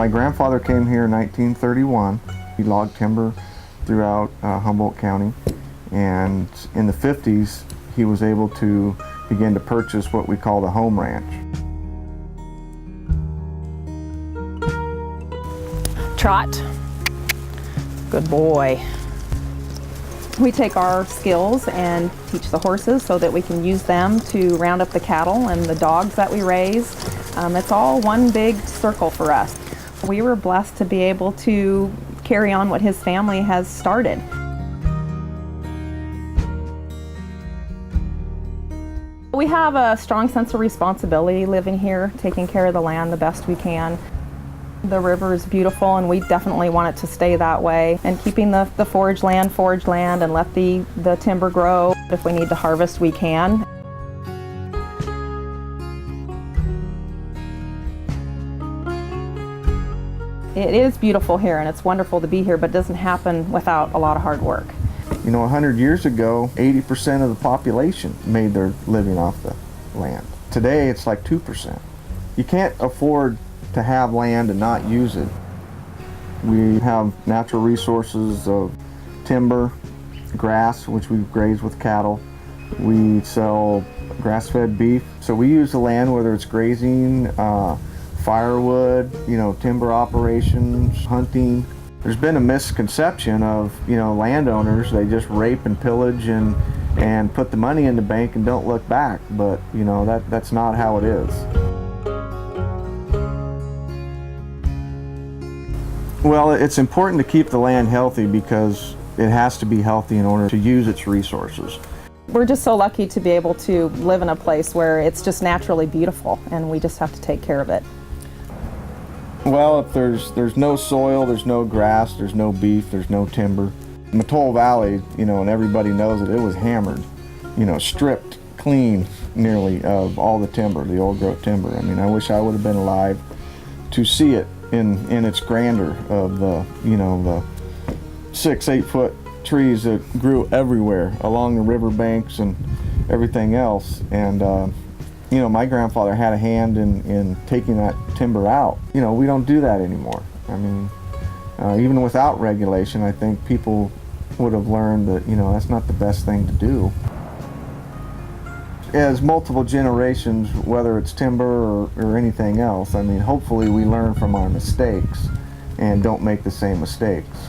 My grandfather came here in 1931. He logged timber throughout Humboldt County, and in the 50s he was able to begin to purchase what we call the home ranch. Trot. Good boy. We take our skills and teach the horses so that we can use them to round up the cattle and the dogs that we raise. It's all one big circle for us. We were blessed to be able to carry on what his family has started. We have a strong sense of responsibility living here, taking care of the land the best we can. The river is beautiful, and we definitely want it to stay that way. And keeping the forage land, and let the timber grow. If we need to harvest, we can. It is beautiful here, and it's wonderful to be here, but it doesn't happen without a lot of hard work. You know, 100 years ago, 80% of the population made their living off the land. Today, it's like 2%. You can't afford to have land and not use it. We have natural resources of timber, grass, which we graze with cattle. We sell grass-fed beef. So we use the land, whether it's grazing, firewood, timber operations, hunting. There's been a misconception of, landowners, they just rape and pillage and put the money in the bank and don't look back. But, that's not how it is. Well, it's important to keep the land healthy because it has to be healthy in order to use its resources. We're just so lucky to be able to live in a place where it's just naturally beautiful, and we just have to take care of it. Well, if there's no soil, there's no grass, there's no beef, there's no timber. Mattole Valley, and everybody knows it was hammered, stripped clean nearly of all the timber, the old growth timber. I mean, I wish I would have been alive to see it in its grandeur of the 6-8 foot trees that grew everywhere along the river banks and everything else. And my grandfather had a hand in taking that timber out. We don't do that anymore. I mean, even without regulation, I think people would have learned that that's not the best thing to do. As multiple generations, whether it's timber or anything else, I mean, hopefully we learn from our mistakes and don't make the same mistakes.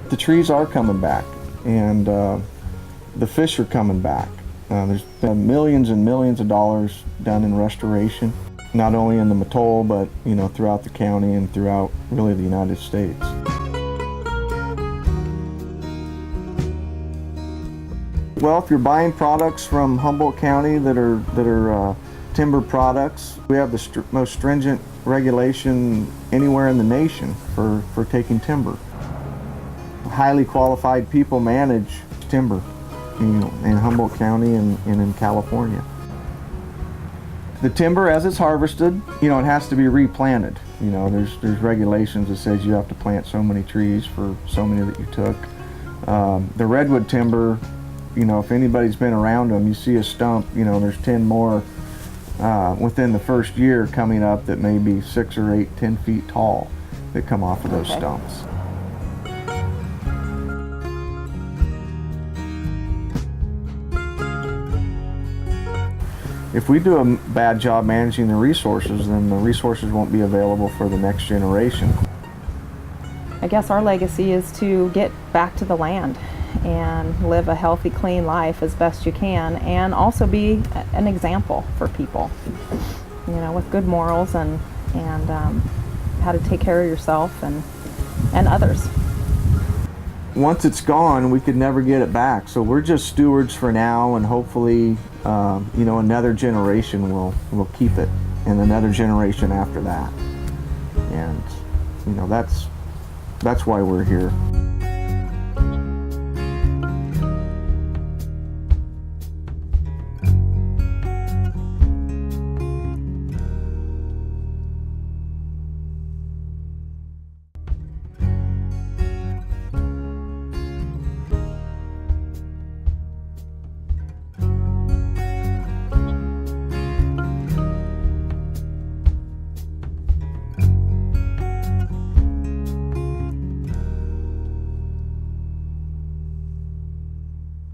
The trees are coming back, and the fish are coming back. There's been millions and millions of dollars done in restoration, not only in the Mattole, but throughout the county and throughout really the United States. Well, if you're buying products from Humboldt County that are timber products, we have the most stringent regulation anywhere in the nation for taking timber. Highly qualified people manage timber, in Humboldt County and in California. The timber, as it's harvested, it has to be replanted. There's regulations that says you have to plant so many trees for so many that you took. The redwood timber, if anybody's been around them, you see a stump, there's 10 more within the first year coming up that may be 6 or 8, 10 feet tall that come off of those stumps. If we do a bad job managing the resources, then the resources won't be available for the next generation. I guess our legacy is to get back to the land and live a healthy, clean life as best you can, and also be an example for people, with good morals and how to take care of yourself and others. Once it's gone, we could never get it back. So we're just stewards for now, and hopefully, another generation will keep it, and another generation after that. And that's why we're here.